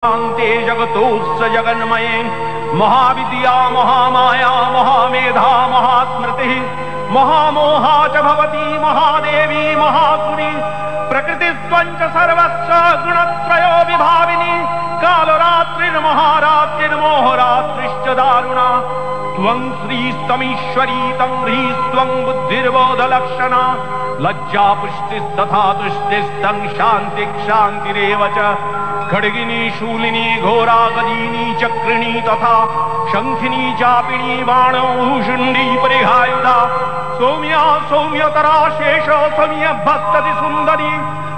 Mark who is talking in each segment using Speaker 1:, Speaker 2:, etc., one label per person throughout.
Speaker 1: शान्ते जगतोऽस्य जगन्मये महाविद्या महामाया महामेधा महास्मृतिः महामोहा च भवती महादेवी महासुरी प्रकृतिस्त्वञ्च सर्वस्य गुणत्रयो विभाविनी कालरात्रिर्महारात्रिर्मोहरात्रिश्च दारुणा त्वं श्रीस्तमीश्वरी तं ह्रीस्त्वं बुद्धिर्बोधलक्षणा लज्जा पुष्टिस्तथा तुष्टिस्तं शान्तिक्षान्तिरेव च खड्गिनी शूलिनी घोरा गदिनी चक्रिणी तथा शंखिनी चापिणी बाणो भूषुंडी परिहायुधा सौम्या सौम्यतरा शेष सौम्य भस्तति सुंदरी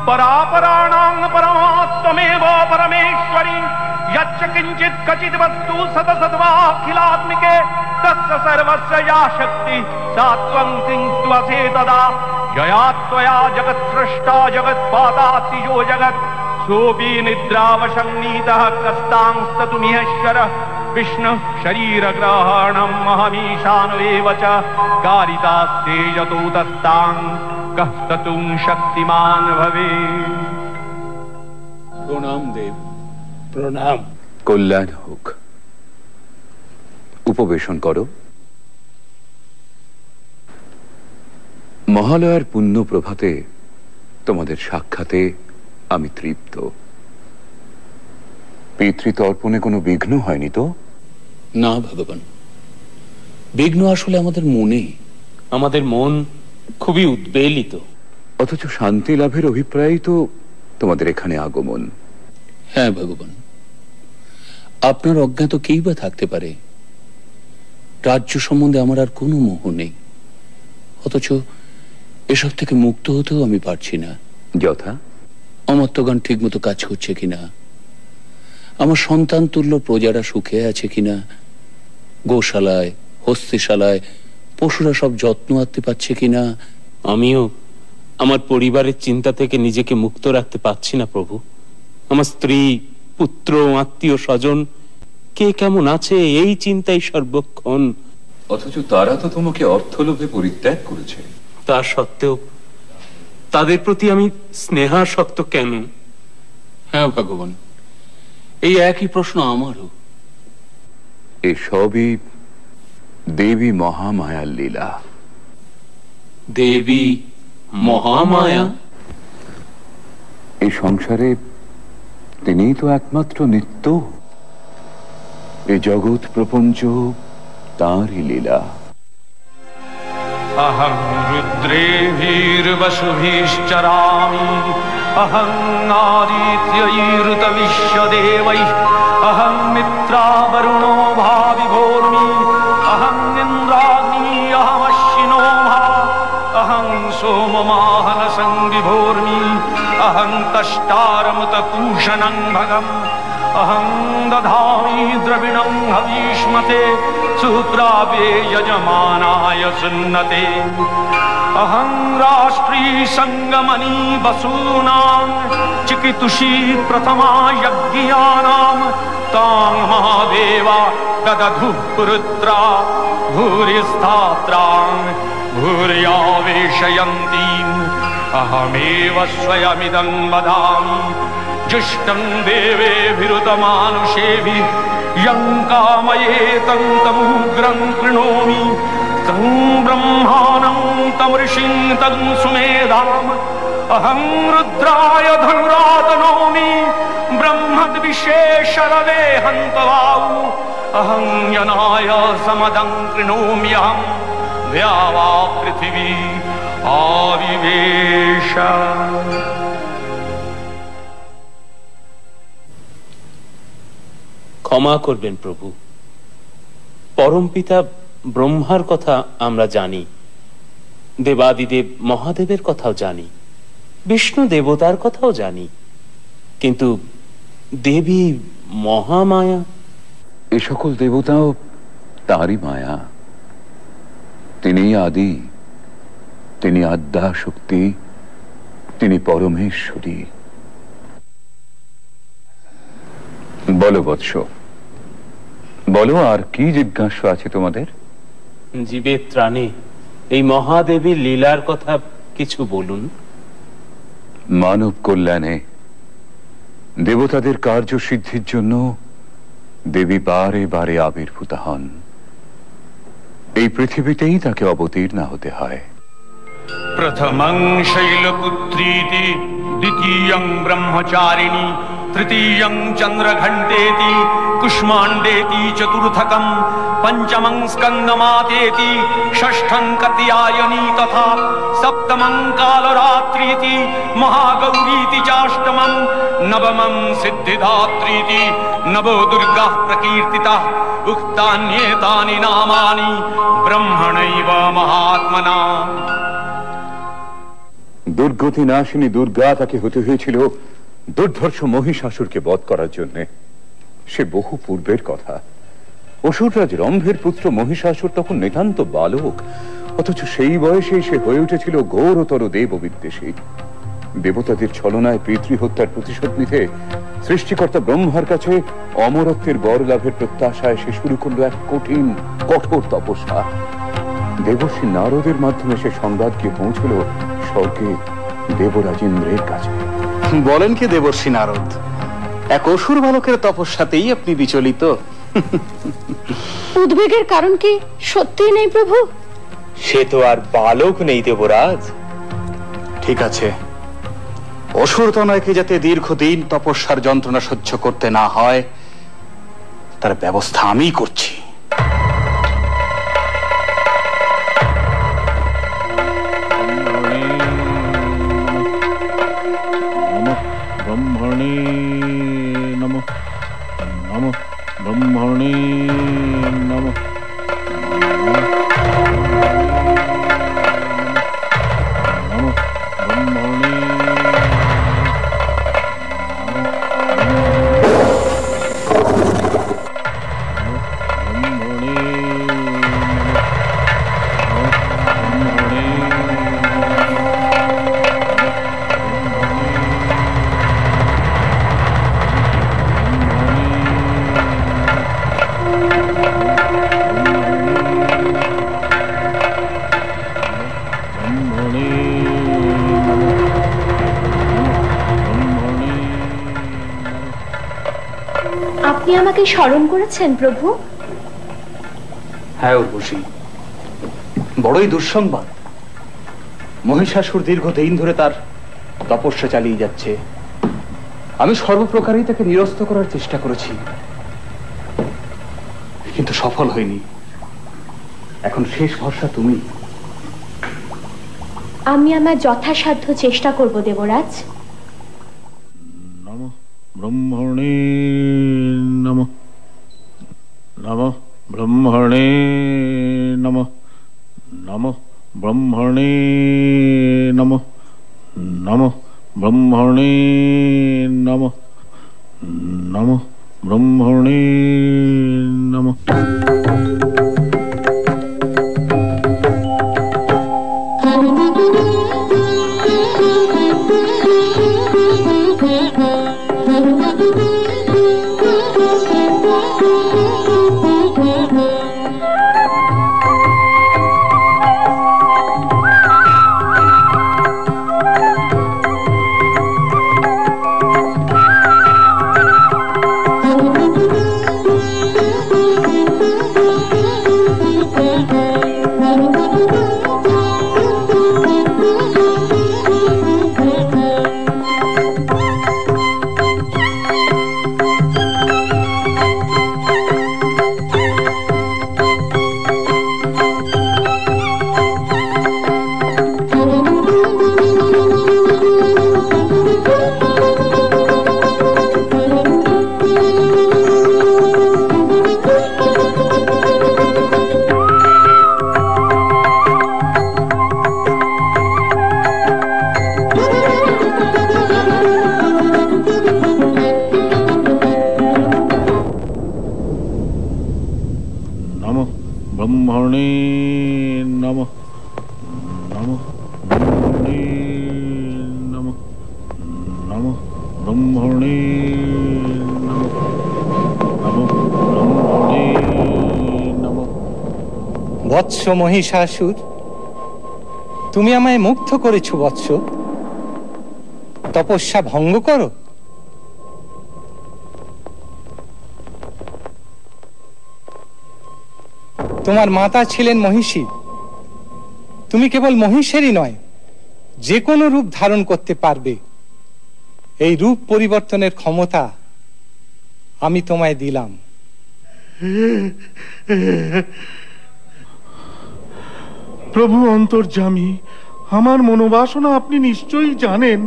Speaker 1: परापराणां परमात्मेव परमेश्वरी यच्च किंचित् क्वचित् वस्तु सतसद्वाखिलात्मिके तस्य सर्वस्य या शक्ति सा त्वं किंस्त्वसे तदा यया त्वया जगत्सृष्टा जगत्पाता यो जगत् सोऽपि निद्रावशन्नीतः कस्तांस्ततुमिहेश्वरः विष्णु शरीरग्रहणम् अहमीशानुरेव च कारितास्ते यतोतस्तां कः स्तुं शक्तिमान् भवेत्।
Speaker 2: প্রণাম দেব। প্রণাম।
Speaker 3: কল্যাণ হোক। উপবেশন করো। মহালয়ার পুণ্য প্রভাতে তোমাদের সাক্ষাতে আমি তৃপ্ত। পিতৃতর্পণে কোনো বিঘ্ন হয়নি তো?
Speaker 2: না ভগবান, বিঘ্ন আসলে আমাদের মনে। আমাদের মন খুবই উদ্বেলিত।
Speaker 3: অথচ শান্তি লাভের অভিপ্রায়ই তো তোমাদের এখানে আগমন।
Speaker 2: হ্যাঁ ভগবান, আপনার অজ্ঞাত কেই বা থাকতে পারে। রাজ্য সম্বন্ধে আমার আর কোনো মোহ নেই, অথচ এসব থেকে মুক্ত হতেও আমি পারছি না।
Speaker 3: যথা
Speaker 2: অমর্ত্যগণ ঠিক মতো কাজ করছে কিনা, আমার সন্তান তুল্য প্রজারা সুখে আছে কিনা, গোশালায় হস্তিশালায় পশুরা সব যত্ন আত্তে পাচ্ছে কিনা, আমিও আমার পরিবারের চিন্তা থেকে নিজেকে মুক্ত রাখতে পারছি না প্রভু। আমার স্ত্রী পুত্র আত্মীয় স্বজন কে কেমন আছে এই চিন্তাই সর্বক্ষণ।
Speaker 3: অথচ তারা তো তোমাকে অর্থলোভে পরিত্যাগ করেছে।
Speaker 2: তা সত্ত্বেও তাদের প্রতি আমি স্নেহাসক্ত কেন? হ্যাঁ ভগবান, এই একই প্রশ্ন আমারও।
Speaker 3: এসবই দেবী মহামায়ার লীলা।
Speaker 2: দেবী মহামায়া?
Speaker 3: এই সংসারে তিনিই তো একমাত্র নিত্য। এই জগৎ প্রপঞ্চ তাঁরই লীলা।
Speaker 1: अहं रुद्रेभिर्वसुभिश्चरामि अहं आदित्यैरुतविश्वदेवैः अहं मित्रावरुणो भाविभोर्मि अहं इन्द्राग्नी अहमश्विनो भा अहं सोममाहनसंविभोर्मि अहं तष्टारमुतपूषणं भगम् अहं दधामि द्रविणं हवीष्मते सुप्राप्ये यजमानाय सुन्नते अहं राष्ट्री संगमनी वसूनां चिकितुषी प्रथमा यज्ञानां तां महादेवा ददधु पुरुत्रा भूरिस्थात्रां भूर्यावेशयन्तीम् अहमेव स्वयमिदं वदामि जुष्टं देवेभिरुतमानुषेभिः यं कामयेतं तमुग्रं कृणोमि तं ब्रह्माणं तं ऋषिं तं सुमेधाम् अहं रुद्राय धनुरातनोमि ब्रह्मद्विशेषरवे हन्तवाऊ अहं यनाय समदं कृणोम्यहं द्यावा पृथिवी आविवेश।
Speaker 2: ক্ষমা করবেন প্রভু, পরমপিতা ব্রহ্মার কথা আমরা জানি, দেবাদিদেব মহাদেবের কথাও জানি, বিষ্ণু দেবতার কথাও জানি, কিন্তু দেবী মহামায়া?
Speaker 3: এ সকল দেবতাও তাঁরই মায়া। তিনি আদি, তিনি আদ্যা শক্তি, তিনি পরমেশ্বরী। বলো বৎস, বলো আর কি জিজ্ঞাসা আছে তোমাদের?
Speaker 2: জীবের ত্রাণে এই মহাদেবীর লীলার কথা কিছু বলুন।
Speaker 3: মানব কল্যাণে দেবতাদের কার্যসিদ্ধির জন্য দেবী বারে বারে আবির্ভূত হন। এই পৃথিবীতেই তাকে অবতীর্ণ হতে হয়।
Speaker 1: प्रथमं शैलपुत्रीति, द्वितीयं ब्रह्मचारिणी, तृतीयं चंद्रघंटेति, कुष्मांडेति चतुर्थकं, पंचमं स्कंदमातेति, षष्ठं कात्यायनी तथा सप्तमं कालरात्रीति, महागौरीति चाष्टमं, नवमं सिद्धिदात्रीति, नवो दुर्गाः प्रकीर्तिताः। उक्तान्येतानि नामानि ब्रह्मणैव महात्मना।
Speaker 3: দুর্গতি নাশিনী দুর্গা তাকে হতে হয়েছিল দুর্ধর্ষ মহিষাসুরকে বধ করার জন্য। সে বহু পূর্বের কথা। অসুররাজ রম্ভের পুত্র মহিষাসুর তখন নিতান্ত বালক, অথচ সেই বয়সেই সে হয়ে উঠেছিল ঘোরতর দেব বিদ্বেষী। দেবতাদের ছলনায় পিতৃহত্যার প্রতিশোধ নিতে সৃষ্টিকর্তা ব্রহ্মার কাছে অমরত্বের বর লাভের প্রত্যাশায় সে শুরু করল এক কঠিন কঠোর তপস্যা। দেবর্ষি নারদের মাধ্যমে সে সংবাদ গিয়ে পৌঁছল স্বর্গে দেবরাজ ইন্দ্রের কাছে।
Speaker 4: বলেন কি দেবর্ষি নারদ, এক অসুর বালকের তপস্যাতেই আপনি বিচলিত?
Speaker 5: উদ্বেগের কারণ কি সত্যি নেই প্রভু?
Speaker 4: সে তো আর বালক নেই দেবরাজ। ঠিক আছে, অসুর তনয়কে যাতে দীর্ঘদিন তপস্যার যন্ত্রণা সহ্য করতে না হয় তার ব্যবস্থা আমি করছি।
Speaker 6: ब्रह्मणे नमः, नमः ब्रह्मणे नमः, नमः ब्रह्मणे।
Speaker 5: আপনি আমাকে স্মরণ করেছেন প্রভু?
Speaker 4: হ্যাঁ উর্বশী, বড়ই দুঃসংবাদ। মহিষাসুর দীর্ঘদিন ধরে তার তপস্যা চালিয়ে যাচ্ছে। আমি সর্বপ্রকারেই তাকে নিরস্ত করার চেষ্টা করেছি, কিন্তু সফল হয়নি। এখন শেষ ভরসা তুমি।
Speaker 5: আমি আমার যথাসাধ্য চেষ্টা করব দেবরাজ।
Speaker 6: नमः ब्रह्मणे नमः, नमः ब्रह्मणे नमः, नमः ब्रह्मणे नमः, नमः ब्रह्मणे नमः, नमः ब्रह्मणे नमः। ब्रह्मणे नमः, नमः ब्रह्मणे नमः, नमः ब्रह्मणे नमः, नमः ब्रह्मणे नमः।
Speaker 7: বৎস মহিষাসুর, তুমি আমায় মুগ্ধ করেছো বৎস। তপস্যা ভঙ্গ করো, তোমার মাতা ছিলেন মহিষী। তুমি কেবল মহিষেরই নয়, যে কোনো রূপ ধারণ করতে পারবে। এই রূপ পরিবর্তনের ক্ষমতা আমি তোমায় দিলাম।
Speaker 6: প্রভু অন্তর্যামী, আমার মনোবাসনা আপনি নিশ্চয়ই জানেন।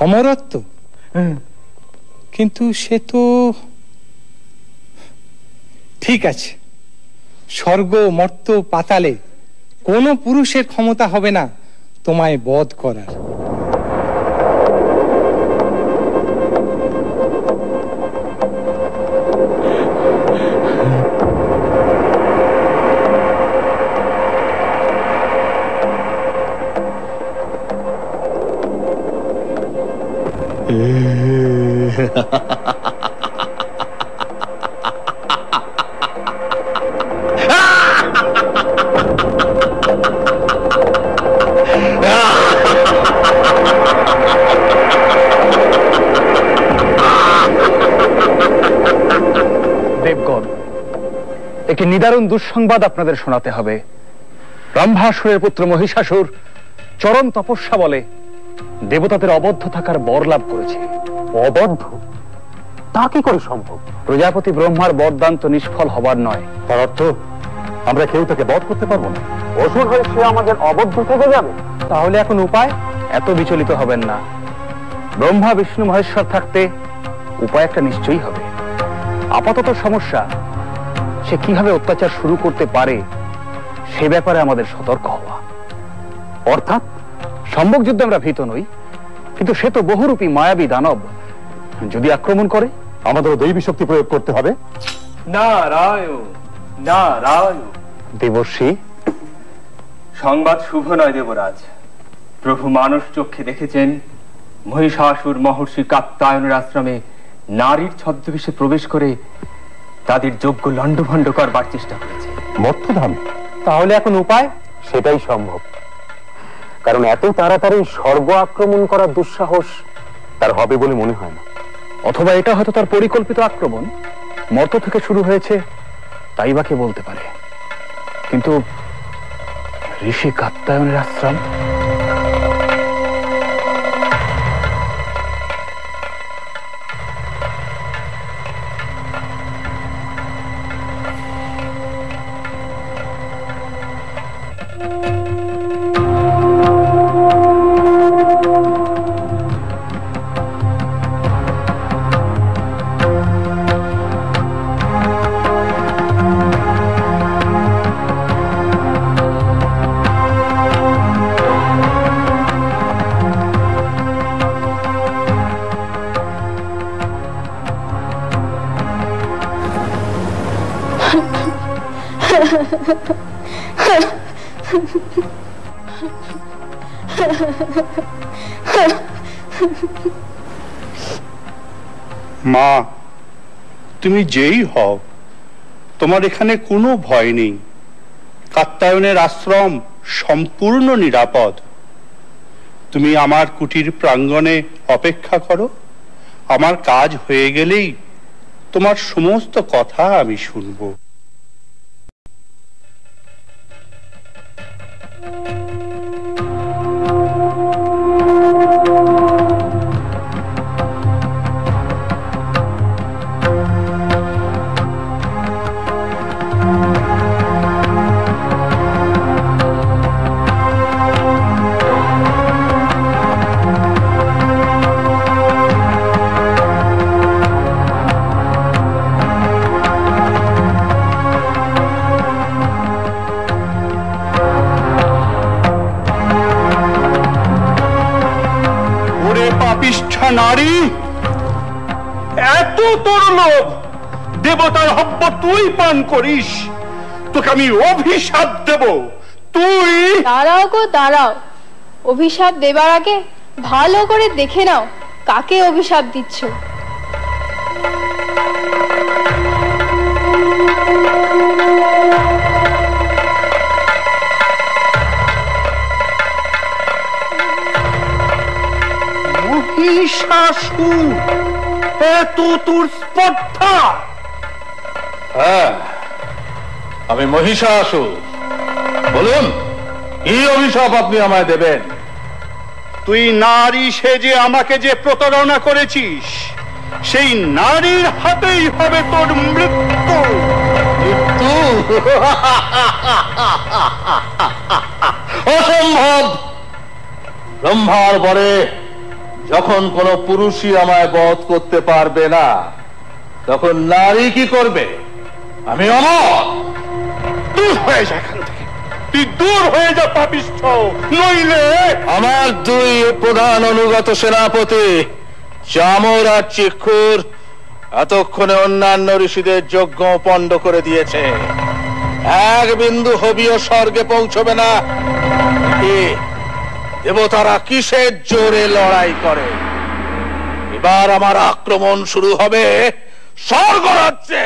Speaker 7: অমরত্ব? কিন্তু সে তো ঠিক আছে, স্বর্গ মর্ত্য পাতালে কোনো পুরুষের ক্ষমতা হবে না তোমায় বধ করার।
Speaker 4: দেবগণ, একটি নিদারুণ দুঃসংবাদ আপনাদের শোনাতে হবে। ব্রহ্মাসুরের পুত্র মহিষাসুর চরম তপস্যা বলে দেবতাদের অবদ্ধ থাকার বর লাভ করেছে। অবদ্ধ? তা কি করে সম্ভব? প্রজাপতি ব্রহ্মার বরদান তো নিষ্ফল হবার নয়। তার অর্থ আমরা কেউ তাকে বধ করতে পারবো না। অসুর হয়ে সে আমাদের অবদ্ধ থেকে যাবে। তাহলে এখন উপায়? এত বিচলিত হবেন না। ব্রহ্মা বিষ্ণু মহেশ্বর থাকতে উপায় একটা নিশ্চয়ই হবে। আপাতত সমস্যা সে কিভাবে অত্যাচার শুরু করতে পারে সে ব্যাপারে আমাদের সতর্ক হওয়া। অর্থাৎ সম্মুখ যুদ্ধে আমরা ভীত নই, কিন্তু সে তো বহুরূপী মায়াবী দানব। যদি আক্রমণ করে আমাদেরও দৈবী শক্তি প্রয়োগ করতে হবে।
Speaker 8: নারায়ণ নারায়ণ।
Speaker 4: দেবর্ষি,
Speaker 8: সংবাদ শুভ নয় দেবরাজ। প্রভু মানুষ চক্ষে দেখেছেন মহিষাসুর মহর্ষি কাত্যায়নের আশ্রমে নারীর ছদ্মবেশে প্রবেশ করে তাদের যোগ্য লণ্ডভণ্ড করবার চেষ্টা করেছে
Speaker 4: মর্তধামে।
Speaker 8: তাহলে এখন উপায়?
Speaker 4: সেটাই সম্ভব, কারণ এত তাড়াতাড়ি স্বর্গ আক্রমণ করার দুঃসাহস তার হবে বলে মনে হয় না। অথবা এটা হয়তো তার পরিকল্পিত আক্রমণ, মর্ত থেকে শুরু হয়েছে, তাই বা কে বলতে পারে। কিন্তু ঋষি কাত্যায়নের আশ্রম,
Speaker 9: মা, তুমি যেই হও, তোমার এখানে কোনো ভয় নেই। কাত্যায়নের আশ্রম সম্পূর্ণ নিরাপদ। তুমি আমার কুটির প্রাঙ্গণে অপেক্ষা করো। আমার কাজ হয়ে গেলেই তোমার সমস্ত কথা আমি শুনবো। নারী, এত তোর লোভ, দেবতার হব্য তুই পান করিস, তোকে আমি অভিশাপ দেব। তুই
Speaker 5: দাঁড়াও গো দাঁড়াও, অভিশাপ দেবার আগে ভালো করে দেখে নাও কাকে অভিশাপ দিচ্ছ।
Speaker 9: মহিষাসুর, এত তোর স্পর্ধা?
Speaker 6: হ্যাঁ, আমি মহিষাসুর। বলুন, কি অভিশাপ আপনি আমায় দেবেন?
Speaker 9: তুই নারী সেজে আমাকে যে প্রতারণা করেছিস, সেই নারীর হাতেই হবে তোর মৃত্যু।
Speaker 6: মৃত্যু? অসম্ভব। ব্রহ্মার পরে যখন কোন পুরুষই আমায় বধ করতে পারবে না, তখন নারী কি করবে? আমি অমর।
Speaker 9: দূর হয়ে যা এখান থেকে, তুই দূর হয়ে যা পাপিষ্ঠ, নইলে
Speaker 6: আমার দুই প্রধান অনুগত সেনাপতি চামর আর চিক্ষুর এতক্ষণে অন্যান্য ঋষিদের যজ্ঞ পণ্ড করে দিয়েছে। এক বিন্দু হবিও স্বর্গে পৌঁছবে না। দেবতারা কিসের জোরে লড়াই করে? এবার আমার আক্রমণ শুরু হবে স্বর্গরাজ্যে।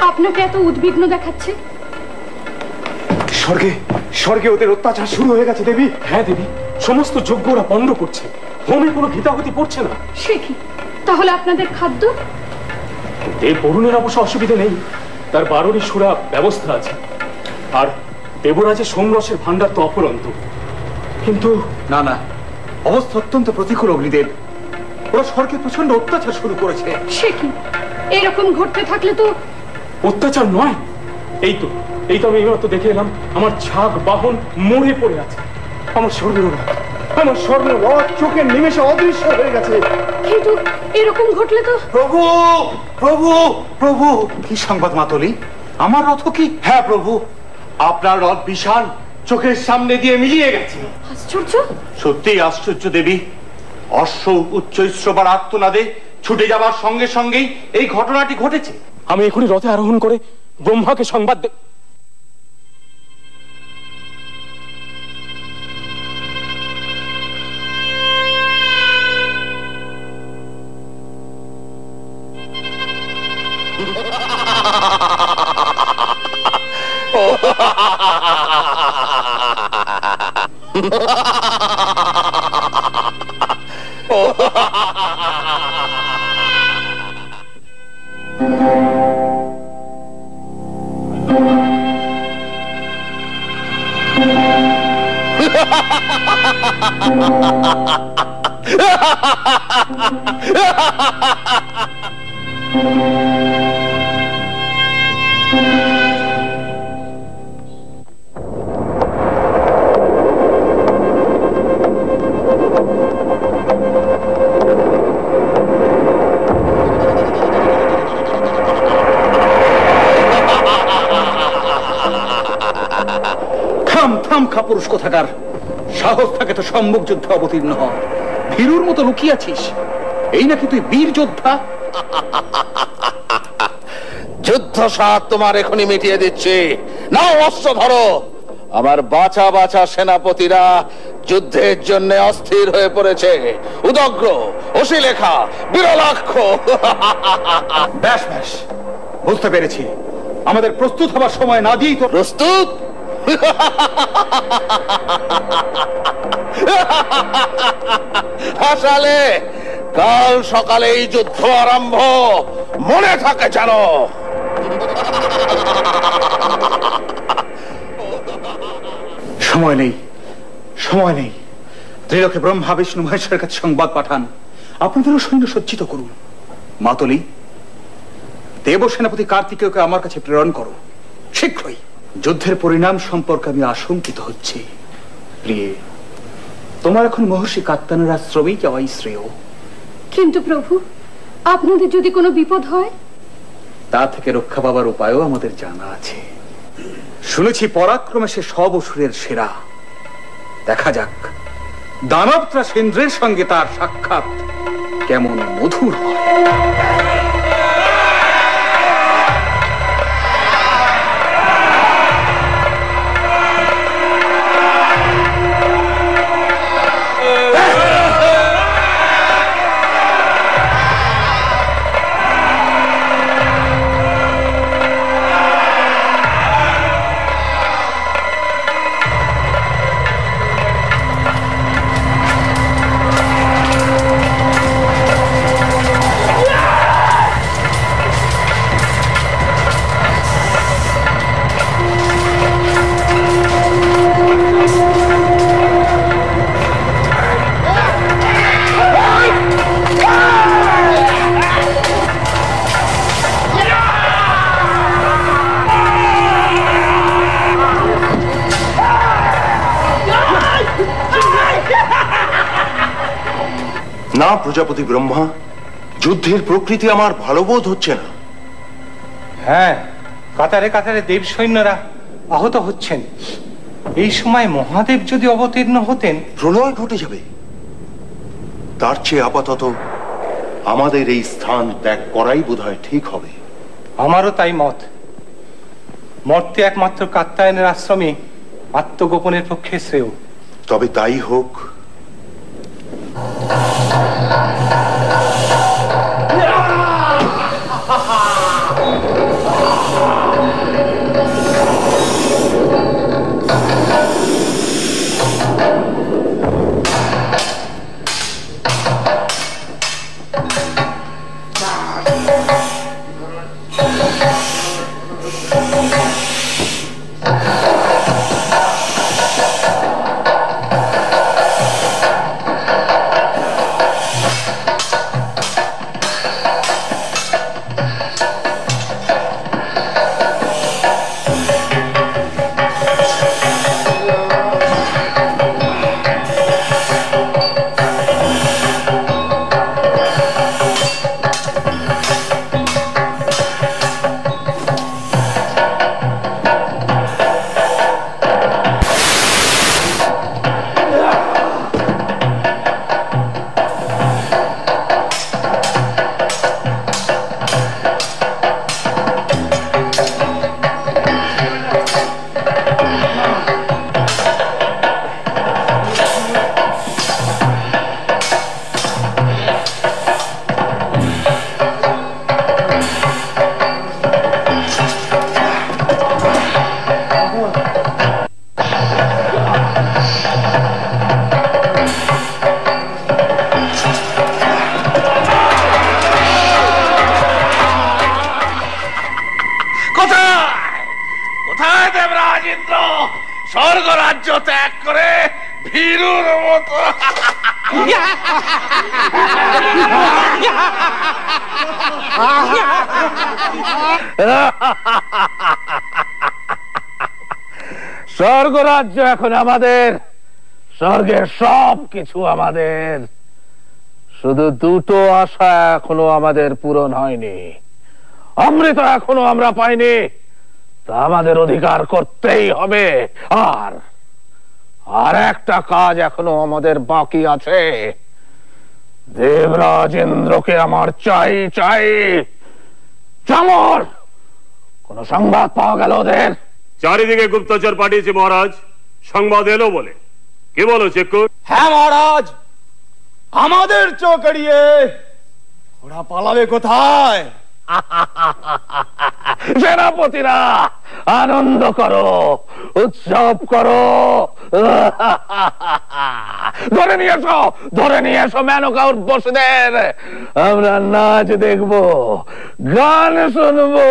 Speaker 5: আপনাকে এত উদ্বিগ্ন দেখাচ্ছে?
Speaker 10: স্বর্গে ওদের অত্যাচার শুরু হয়ে গেছে দেবী।
Speaker 11: হ্যাঁ দেবী, সমস্ত যজ্ঞ ওরা পণ্ড করছে, হোমে কোনো ঘৃতাহুতি পড়ছে না।
Speaker 5: সে কি? তাহলে আপনাদের খাদ্য?
Speaker 11: দেব বরুণের অবশ্য অসুবিধা নেই, তার 12টি সুরা ব্যবস্থা আছে। আর দেবরাজের সোমরসের ভান্ডার তো অপরন্ত। কিন্তু
Speaker 10: না না, অবস্থা অত্যন্ত প্রতিকূল অগ্নিদেব। ওরা স্বর্গে প্রচন্ড অত্যাচার শুরু করেছে।
Speaker 5: সে কি? এরকম ঘটতে থাকলে তো
Speaker 11: অত্যাচার নয়, এই তো আমি এইমাত্র দেখে এলাম আমার ছাগ বাহন মরে পড়ে আছে।
Speaker 10: আমার স্বর্ণের রথ চোখের নিমেষে অদৃশ্য হয়ে গেছে।
Speaker 5: কিন্তু এরকম ঘটলে তো
Speaker 10: প্রভু প্রভু প্রভু, কি সংবাদ মাতলি? আমার রথ কি? হ্যাঁ প্রভু, আপনার রথ বিশাল চোখের সামনে দিয়ে মিলিয়ে গেছে।
Speaker 5: আশ্চর্য!
Speaker 9: সত্যিই আশ্চর্য দেবী। অশ্ব উচ্চৈঃস্রবার আর্তনাদে ছুটে যাবার সঙ্গে সঙ্গেই এই ঘটনাটি ঘটেছে।
Speaker 11: আমি এখনই রথে আরোহণ করে ব্রহ্মাকে সংবাদ দেব।
Speaker 10: পুরুষ কোথাকার, সাহস থাকে তো সম্মুখ যুদ্ধে অবতীর্ণ হ। ভীরুর মতো লুকিয়েছিস, এই নাকি তুই বীর যোদ্ধা?
Speaker 6: যুদ্ধ সাত তোমার এখনই মিটিয়ে দিচ্ছি। নাও অস্ত্র ধরো। আমার বাছা বাছা সেনাপতিরা যুদ্ধের জন্য অস্থির হয়ে পড়েছে। উদগ্র, অশিলেখা, বিরলাক্ষ।
Speaker 10: ব্যাস ব্যাস, বুঝতে পেরেছি। আমাদের প্রস্তুত হবার সময় না দিয়েই তো।
Speaker 6: প্রস্তুত? হাসালে, কাল সকালে এই যুদ্ধ আরম্ভ, মনে থাকে জানো।
Speaker 10: সময় নেই, সময় নেই। ত্রিলোকে ব্রহ্মা বিষ্ণু মহেশ্বরের কাছে সংবাদ পাঠান, আপনাদেরও সৈন্য সজ্জিত করুন। মাতলি, দেব সেনাপতি কার্তিকেয়কে আমার কাছে প্রেরণ করো শীঘ্রই। যুদ্ধের পরিণাম সম্পর্কে আমি আশঙ্কিত হচ্ছি। প্রিয়ে, তোমার এখন মহর্ষি কাত্তায়নের আশ্রমেই যাওয়াই শ্রেয়।
Speaker 5: কিন্তু প্রভু, আপনাদের যদি কোনো বিপদ হয়?
Speaker 10: তা থেকে রক্ষা পাবার উপায়ও আমাদের জানা আছে। শুনেছি পরাক্রমে সে সব অসুরের সেরা। দেখা যাক দানবত্রা সেন্দ্রের সঙ্গে তার সাক্ষাৎ কেমন মধুর হয়।
Speaker 12: না প্রজাপতি ব্রহ্মা, যুদ্ধের প্রকৃতি আমার ভালো বোধ হচ্ছে না।
Speaker 7: হ্যাঁ, কাতারে কাতারে দেব সৈন্যরা আহত হচ্ছেন। এই সময় মহাদেব যদি অবতীর্ণ হতেন,
Speaker 12: প্রলয় ঘটে যাবে। তার চেয়ে আপাতত আমাদের এই স্থান ত্যাগ করাই বোধহয় ঠিক হবে।
Speaker 7: আমারও তাই মত। মর্তে একমাত্র কাত্যায়নের আশ্রমে আত্মগোপনের পক্ষে শ্রেয়।
Speaker 12: তবে তাই হোক।
Speaker 6: স্বর্গ রাজ্য ত্যাগ করে ভীরুর মতো
Speaker 13: স্বর্গ রাজ্য এখন আমাদের, স্বর্গের সব কিছু আমাদের। শুধু দুটো আশা এখনো আমাদের পূরণ হয়নি, অমৃত এখনো আমরা পাইনি, তা আমাদের অধিকার করতেই হবে। আর একটা কাজ এখনো আমাদের বাকি আছে। দেবরাজ ইন্দ্রকে আমার চাই চাই। চামর, কোন সংবাদ পাওয়া গেল ওদের?
Speaker 11: চারিদিকে গুপ্তচর পাঠিয়েছে মহারাজ, সংবাদ এলো বলে। কি বলো চেক্কুর?
Speaker 14: হ্যাঁ মহারাজ, আমাদের চোখ এড়িয়ে ওরা পালাবে কোথায়?
Speaker 13: সেনাপতিরা আনন্দ করো, উৎসব করো, ধরে নিয়ে এসো মেনকা উর্বশীদের। আমরা নাচ দেখবো, গান শুনবো।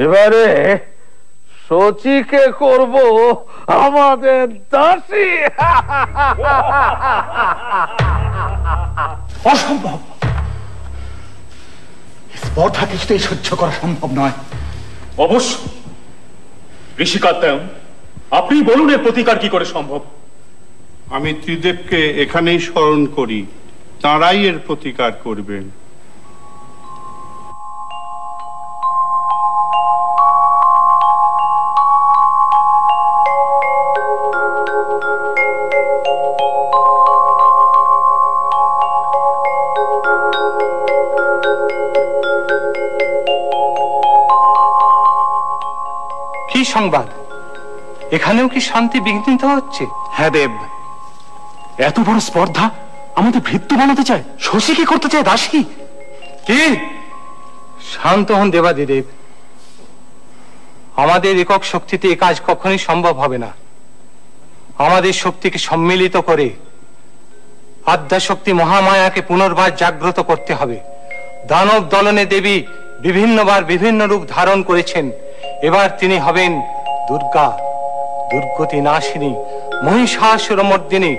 Speaker 13: এবারে শচীকে করব আমাদের দাসী।
Speaker 10: অসম্ভব, স্পর্ধা কিছুতেই সহ্য করা সম্ভব নয়।
Speaker 11: অবশ্য ঋষি কাত্যায়ন, আপনি বলুন এর প্রতিকার কি করে সম্ভব?
Speaker 9: আমি ত্রিদেবকে এখানেই স্মরণ করি, তাঁরাই এর প্রতিকার করবেন।
Speaker 7: কি সংবাদ? এখানেও কি শান্তি বিঘ্নিত হচ্ছে?
Speaker 10: হ্যাঁ দেব,
Speaker 11: এত বড় স্পর্ধা আমাদের ভৃত্য বানাতে চায়।
Speaker 10: শশী কি করতে চায় দাসী?
Speaker 7: কি? শান্ত হন দেবাদিদেব। আমাদের একক শক্তিতে এ কাজ কখনোই সম্ভব হবে না। আমাদের শক্তিকে সম্মিলিত করে আদ্যাশক্তি মহামায়াকে পুনর্বার জাগ্রত করতে হবে। দানব দলনে দেবী বিভিন্নবার বিভিন্ন রূপ ধারণ করেছেন, এবার তিনি হবেন দুর্গা, দুর্গতি নাশিনী, মহিষাসুরমর্দিনী।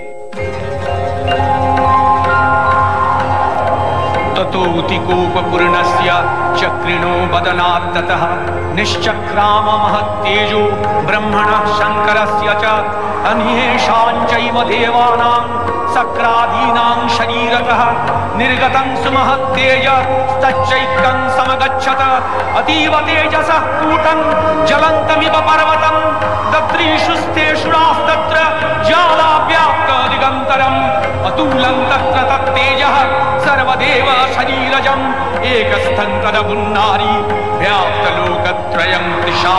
Speaker 1: ततोऽतिकोपपूर्णस्य चक्रिणो वदनात्ततः निश्चक्राम महत्तेजो ब्रह्मणः शङ्करस्य च अन्येषां चैव देवानां सक्रादीनां शरीरतः निर्गतं सुमहत्तेज तच्चैकं समगच्छत अतीव तेजसः कूटं ज्वलन्तमिव पर्वतं दद्रीषुस्तेषुरास्तत्र ज्वालाव्याप्त दिगन्तरम् अतुलं तत्र तत्तेजः सर्वदेव शरीरजम् एकस्थं तदपुन्नारी व्याप्तलोकत्रयं दिशा।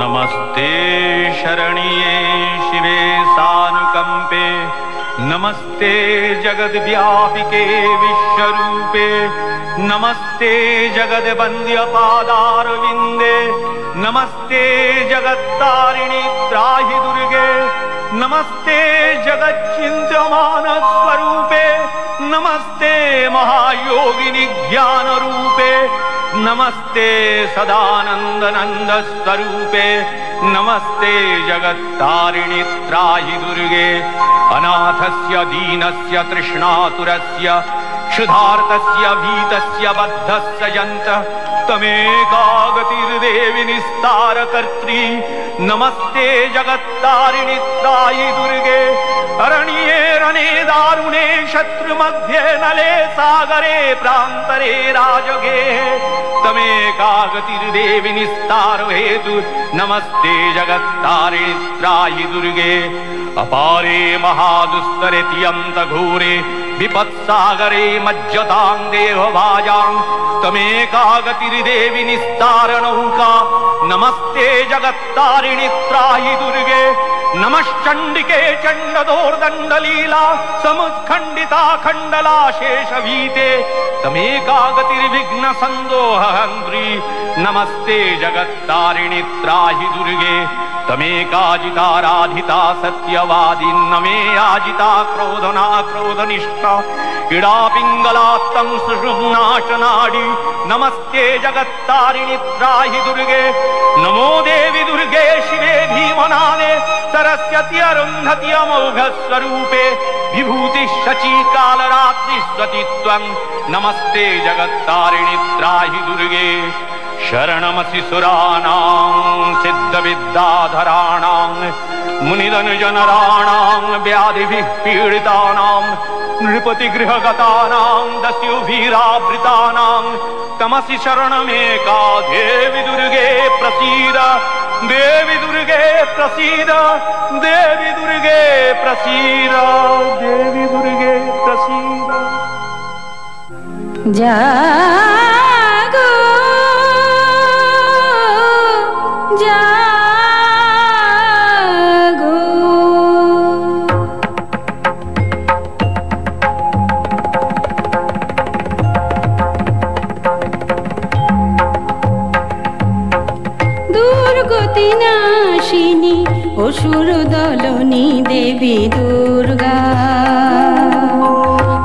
Speaker 1: नमस्ते शरण्ये शिवे सानुकंपे, नमस्ते जगद्व्यापिके विश्वरूपे, नमस्ते जगद्वन्द्य पादारविन्दे, नमस्ते जगत्तारिणि त्राहि दुर्गे, नमस्ते जगच्चिन्त्यमान स्वरूपे, नमस्ते महायोगिनि ज्ञान रूपे, नमस्ते सदानंद नंद स्वरूपे, नमस्ते जगत्तारिणि त्राहि दुर्गे, अनाथस्य दीनस्य तृष्णातुरस्य क्षुधार्तस्य भीतस्य बद्धस्य यन्तः तमेकागतिर्देवि निस्तारकर्त्री, नमस्ते जगत्तारिणि त्राहि दुर्गे, अरण्ये रणे दारुणे शत्रुमध्ये नले सागरे प्रान्तरे राजगे तमेकागतिर्देवि निस्तार हेतु, नमस्ते जगत्तारिणि त्राहि दुर्गे, अपारे महादुस्तरे तियन्त घोरे विपत्सागरे मज्जतां देहभाजां तमेकागतिर्देवि निस्तार नौका, नमस्ते जगत्तारिणि त्राहि दुर्गे, नमश्चण्डिके चण्डदोर्दण्डलीला समुत्खण्डिता खण्डला शेषभीते तमेकागतिर्विघ्न सन्दोहहन्त्री, नमस्ते जगत्तारिणि त्राहि दुर्गे, तमेकाजिताराधिता सत्यवादी, नमे आजिता क्रोधना क्रोधनिष्ठा क्रीडा पिङ्गलात्तं सुषुम्नाशनाडी, नमस्ते जगत्तारिणि त्राहि दुर्गे, नमो देवी दुर्गे शिवे भीमनादे सरस्वती अरुन्धति अमोघ स्वरूपे, विभूति शची कालरात्रि स्वतित्वं, नमस्ते जगत्तारिणि त्राहि दुर्गे, शरणमसि सुराणां सिद्धविद्याधराणां मुनिधनुजनराणां व्याधिभिः पीडितानां नृपतिगृहगतानां दस्युभिरावृतानां तमसि शरणमेका देवी दुर्गे प्रसीद, देवी दुर्गे प्रसीद, देवी दुर्गे प्रसीद, देवी दुर्गे प्रसीद।
Speaker 15: जागो जागो অসুর দলনী দেবী দুর্গা,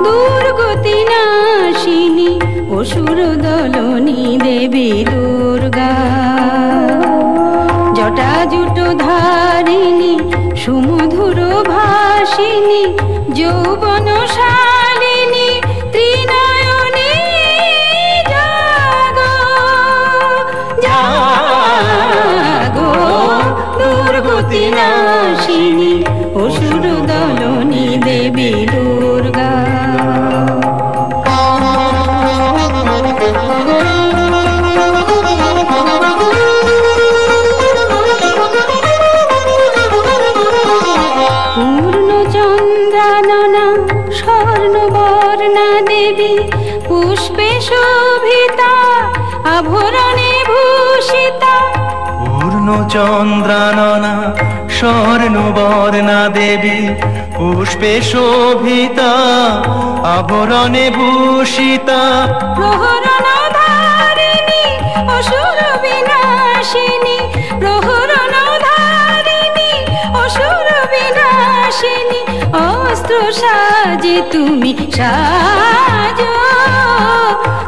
Speaker 15: দুর্গতি নাশিনী অসুর দলনী দেবী দুর্গা, জটাজুট ধারিণী সুমধুর ভাসিনী যৌবন শালিনী ত্রিনয়নী জাগো জাগো, দুর্গতি নাশিনী অসুর দলনী দেবী দুর্গা। পূর্ণচন্দ্রাননা স্বর্ণবর্ণা দেবী পুষ্পে শোভিতা আভরণে ভূষিতা,
Speaker 16: পূর্ণচন্দ্রাননা স্বর্ণবর্ণা দেবী পুষ্পে শোভিতা আভরণে ভূষিতা,
Speaker 15: প্রহরণ ধারিণী অসুর বিনাশিনী, প্রহরণ ধারিণী অসুর বিনাশিনী, অস্ত্র সাজে তুমি সাজো,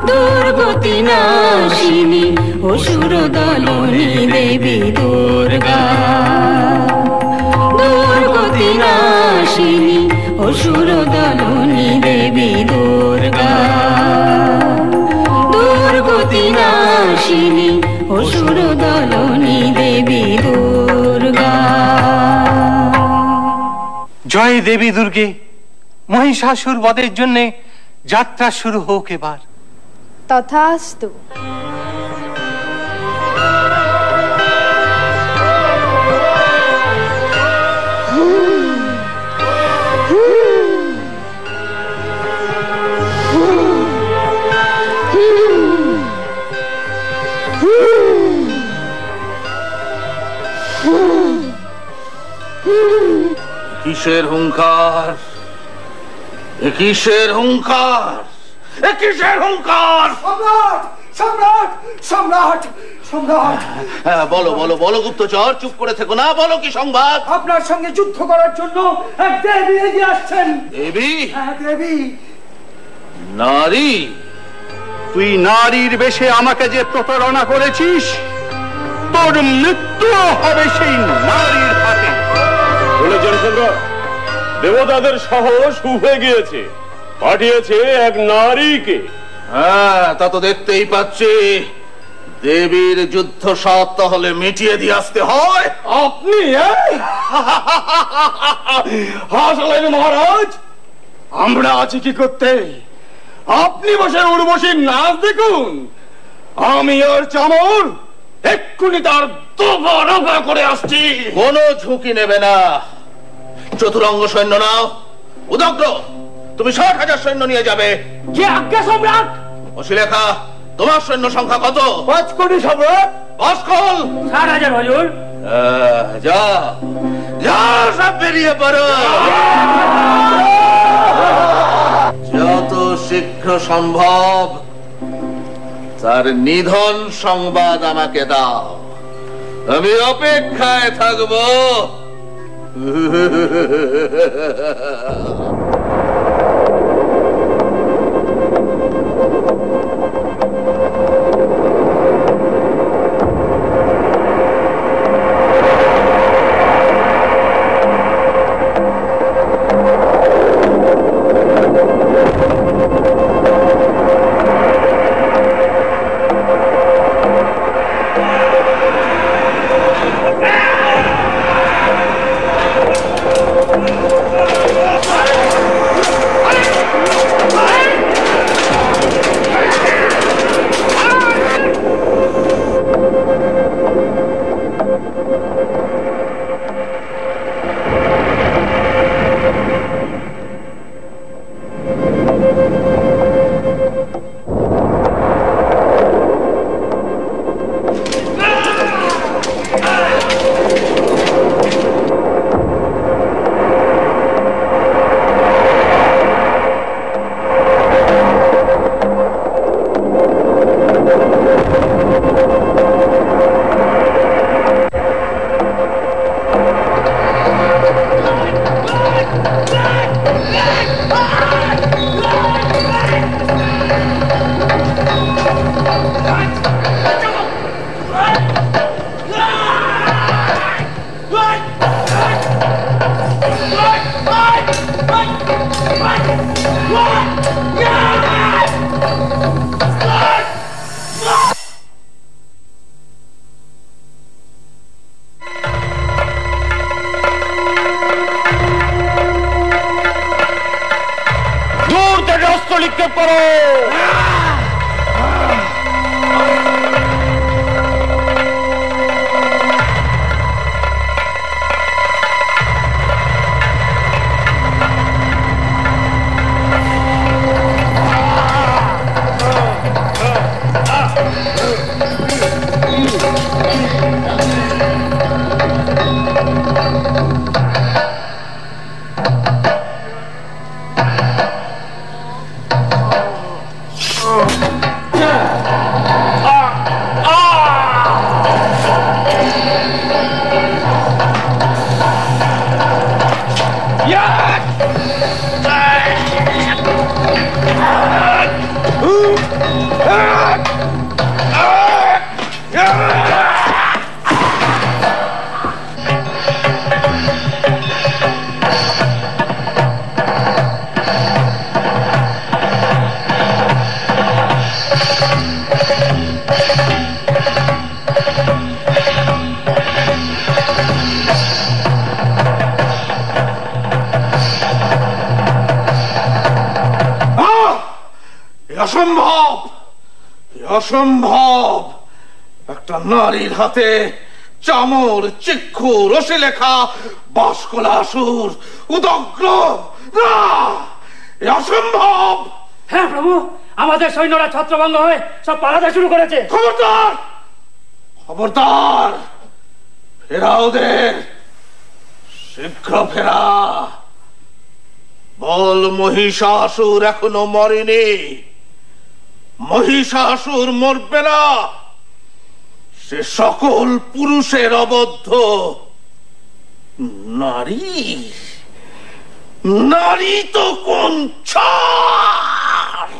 Speaker 15: দুর্গতি নাশিনী অসুর দলনী দেবী দুর্গা, দুর্গতি নাশিনী অসুর দলনী দেবী দুর্গা, দুর্গতি নাশিনী অসুর দলনী দেবী দুর্গা।
Speaker 7: জয় দেবী দুর্গে, মহিষাসুর বধের জন্য যাত্রা শুরু হোক এবার।
Speaker 5: তথাস্তু।
Speaker 13: কিসের হুঙ্কার, কিসের হুঙ্কার, কিসের হুঙ্কার?
Speaker 14: সম্রাট সম্রাট সম্রাট সম্রাট,
Speaker 13: বলো বলো বলো গুপ্তচর, চুপ করে থেকো না, বলো কি সংবাদ?
Speaker 14: আপনার সঙ্গে যুদ্ধ করার জন্য এক দেবী এগিয়ে আসছেন।
Speaker 13: দেবী?
Speaker 14: হ্যাঁ দেবী।
Speaker 13: নারী?
Speaker 9: তুই নারীর বেশে আমাকে যে প্রতারণা করেছিস, তোর মৃত্যু হবে সেই নারীর হাতে।
Speaker 11: বলেছেন সম্রাট, দেবতাদের সাহস উঠে গিয়েছে, পাঠিয়েছে এক নারীকে।
Speaker 13: হ্যাঁ, তা তো দেখতেই পাচ্ছি। দেবীর যুদ্ধ সাত তাহলে মিটিয়ে দিয়ে আসতে হয়।
Speaker 14: আপনি হাসলেন মহারাজ, আমরা আছি কি করতে? আপনি বসে উর্বশীর নাচ দেখুন, আমি ওর চামর এক্ষুনি তার দফা রফা করে আসছি।
Speaker 13: কোনো ঝুঁকি নেবে না, চতুরঙ্গ সৈন্য নাও। উদগ্র, তুমি ৬০,০০০ সৈন্য নিয়ে যাবে।
Speaker 14: যে আজ্ঞা সম্রাট।
Speaker 13: অশিলেখা, তোমার সৈন্য সংখ্যা কত?
Speaker 14: ৫ কোটি সম্রাট।
Speaker 13: বাসকল
Speaker 14: ৬০,০০০ হুজুর।
Speaker 13: যা যা, সব বেরিয়ে পড়ো। যত শীঘ্র সম্ভব তার নিধন সংবাদ আমাকে দাও, আমি অপেক্ষায় থাকবো।
Speaker 6: দূর থেকে অস্ত্র নিক্ষেপ করো।
Speaker 13: অসম্ভব, অসম্ভব। একটা নারীর হাতে চামর, চিক্ষু, রশি লেখা বাসকলাসুর উদগ্র, না, অসম্ভব।
Speaker 17: হ্যাঁ প্রভু, আমাদের সৈন্যরা ছত্রভঙ্গ হয়ে সব পালাতে শুরু করেছে।
Speaker 13: খবরদার, খবরদার, ফেরা ওদের, শীঘ্র ফেরা। বল মহিষাসুর এখনো মরেনি, মহিষাসুর মরবে না, সে সকল পুরুষের অবদ্ধ। নারী, নারী তো কোন ছাড়।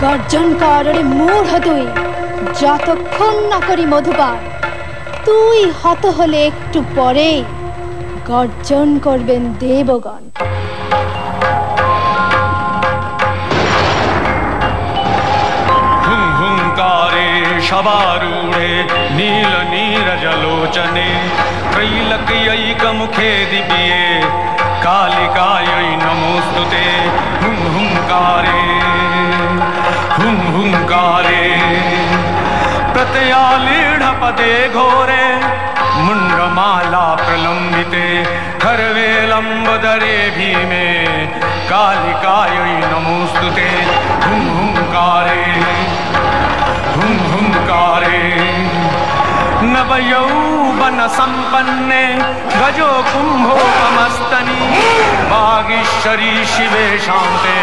Speaker 5: গর্জন কর রে মূঢ় তুই, যতক্ষণ না করি মধুপান। তুই হত হলে একটু পরে গর্জন করবেন দেবগণ।
Speaker 1: হুম হুঙ্কারে সবারূঢ়ে নীল নীরজলোচনে त्रैलक्यैक मुखे दिव्ये कालिकायै नमोस्तुते। हुं हुंकारे प्रत्ययालीढपदे घोरे मुण्डमाला प्रलम्बिते खर्वेलम्बदरे भीमे कालिकायै नमोस्तुते। हुं हुंकारे नवयौवन संपन्ने गजो कुंभोपमस्तनी वागीश्वरी शिवे शांते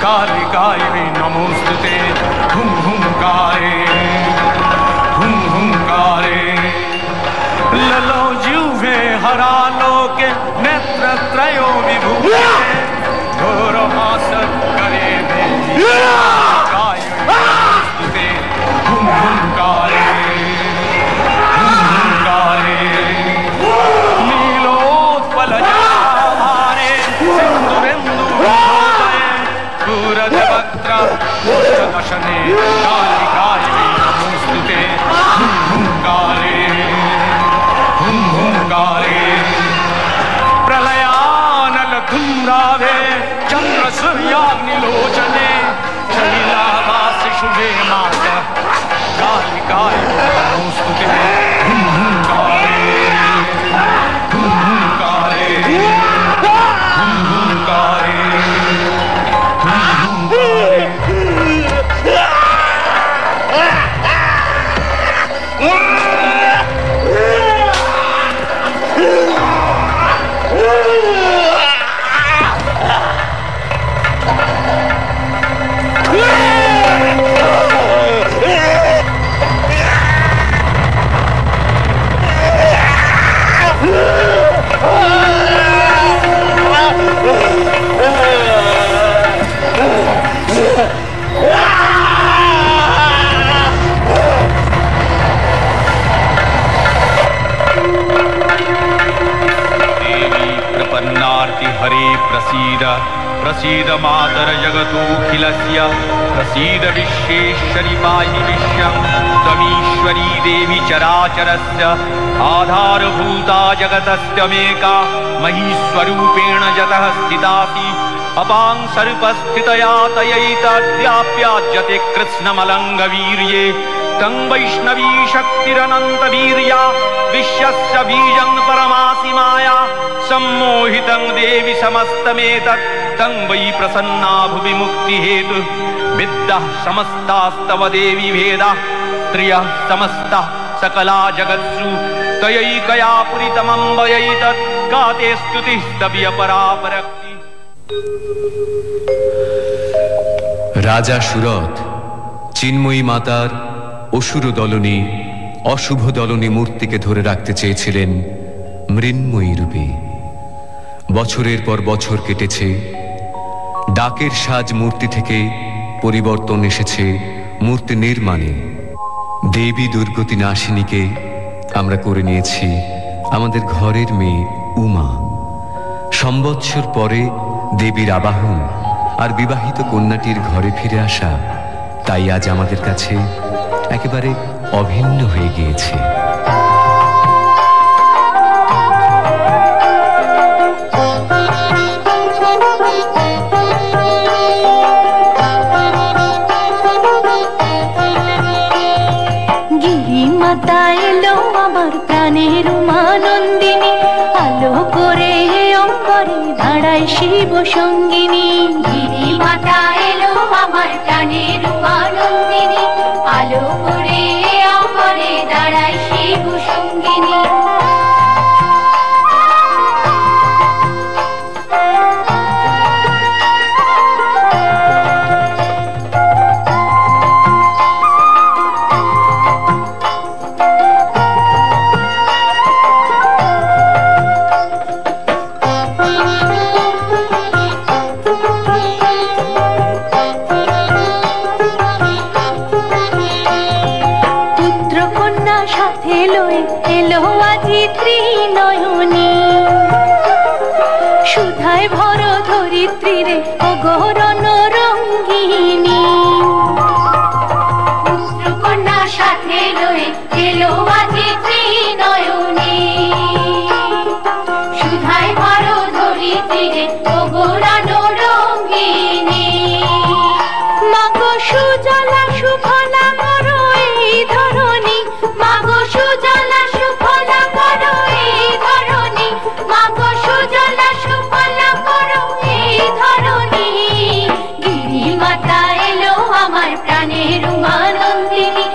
Speaker 1: कालिकायै नमोस्तुते। हुं हुंकारे ललो जिह्वे हरालोके नेत्रत्रयो विभूते घोरहास करे नमोस्तुते। हुं हुंकारे दशने कालिकायै नमोस्तुते। हुंकारे प्रलयानल धूम्रावे चंद्र सूर्याग्निलोचने शैलावास शुभे माता कालिकायै नमोस्तुते। हरे प्रसीद प्रसीद मातर जगतोऽखिलस्य प्रसीद विश्वेश्वरि पाहि विश्वं त्वमीश्वरी देवी चराचरस्य आधारभूता जगतस्त्यमेका महीस्वरूपेण जतः स्थितासि अपां सर्पस्थितया तयैतद्व्याप्याज्यते कृत्स्नमलङ्गवीर्ये तं वैष्णवी शक्तिरनन्तवीर्या विश्वस्य बीजं परमासि माया सम्मोहितं देवि समस्तमेतत् तं वै प्रसन्ना भुवि मुक्तिहेतुः विद्याः समस्तास्तव देवि भेदाः स्त्रियः समस्ताः सकला जगत्सु तयैकया पुरितमम्बयैतत् का ते स्तुतिः स्तव्यपरापरक्ति।
Speaker 18: राजा सुरथ चिन्मयी मातार অসুর দলনী অশুভ দলনী মূর্তিকে ধরে রাখতে চেয়েছিলেন মৃন্ময়ী রূপে। বছরের পর বছর কেটেছে, ডাকের সাজ মূর্তি থেকে পরিবর্তন এসেছে মূর্তি নির্মাণে। দেবী দুর্গতি নাশিনীকে আমরা করে নিয়েছি আমাদের ঘরের মেয়ে উমা। সম্বৎসর পরে দেবীর আবাহন আর বিবাহিত কন্যাটির ঘরে ফিরে আসা তাই আজ আমাদের কাছে একেবারে অভিন্ন হয়ে গিয়েছে।
Speaker 15: गिरी माता एलो আমার প্রাণের উমানন্দিনী, আলো করে অঙ্গরে দাঁড়ায় শিব সঙ্গিনী। গিরি মাতা এলো আমার প্রাণের উমানন্দিনী, আলো করে অঙ্গরে দাঁড়ায় শিব সঙ্গিনী। এলো আজি ত্রিনয়নী, সুধায় ভর ধরিত্রী রে অগরণ রঙ্গিনী। পুত্রকন্যা সাথে লয়ে এলো আজি ত্রিনয়নী, সুধায় ভর ধরিত্রী রে অগরণ রঙ্গিনী। মাগো সুজলা সুফলা করো এই ধরণী, মাগো সুজলা সুফলা করো এই ধরণী, মাগো সুজলা সুফলা করো এই ধরণী। গিরি মাতা এলো আমার প্রাণের উমানন্দিনী,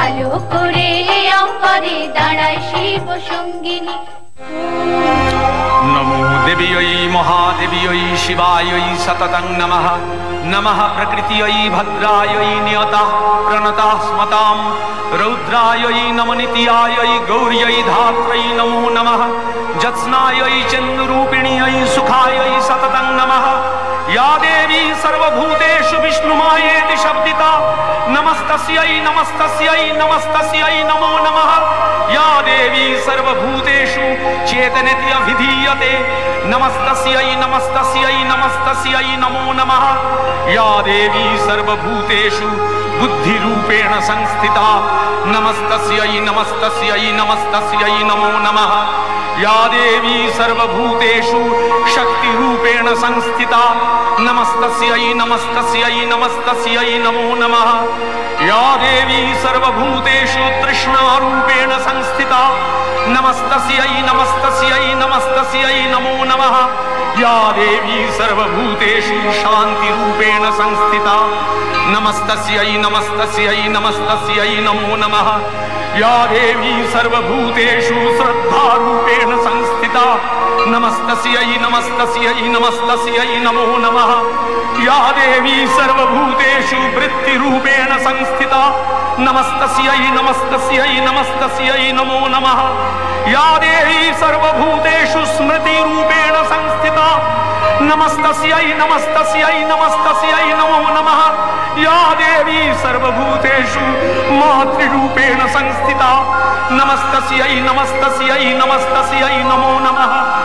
Speaker 15: আলো করে অঙ্গরে দাঁড়ায় শিব সঙ্গিনী।
Speaker 1: नमो देव्यै महादेव्यै शिवायै सततं नमः। नमः प्रकृत्यै भद्रायै नियता प्रणता स्मतां, रौद्रायै नमनित्यायै गौर्यै धात्रै नमो नमः। जत्स्नायै चन्द्ररूपिण्यै सुखायै सततं नमः। या देवी सर्वभूतेषु विष्णुमायेति शब्दिता, नमस्तस्यै नमस्तस्यै नमस्तस्यै नमो नमः। या देवी सर्वभूतेषु चेतनेति अभिधीयते, नमस्तस्यै नमस्तस्यै नमस्तस्यै नमो नमः। या देवी सर्वभूतेषु बुद्धिरूपेण संस्थिता, नमस्तस्यै नमस्तस्यै नमस्तस्यै नमो नमः। या देवी सर्वभूतेषु शक्तिरूपेण संस्थिता, नमस्तस्यै नमस्तस्यै नमस्तस्यै नमो नमः। या देवी सर्वभूतेषु तृष्णारूपेण संस्थिता, नमस्तस्यै नमस्तस्यै नमस्तस्यै नमो नमः। या देवी सर्वभूतेषु शान्तिरूपेण संस्थिता, नमस्तस्यै नमस्तस्यै नमस्तस्यै नमो नमः। या देवी सर्वभूतेषु श्रद्धारूपेण संस्थिता, नमस्तस्यै नमस्तस्यै नमस्तस्यै नमो नमः। या देवी सर्वभूतेषु वृत्तिरूपेण संस्थिता, नमस्तस्यै नमस्तस्यै नमस्तस्यै नमो नमः। या देवी सर्वभूतेषु स्मृतिरूपेण संस्थिता, नमस्तस्यै नमस्तस्यै नमस्तस्यै नमो नमः। या देवी सर्वभूतेषु मातृरूपेण संस्थिता, नमस्तस्यै नमस्तस्यै नमस्तस्यै नमो नमः।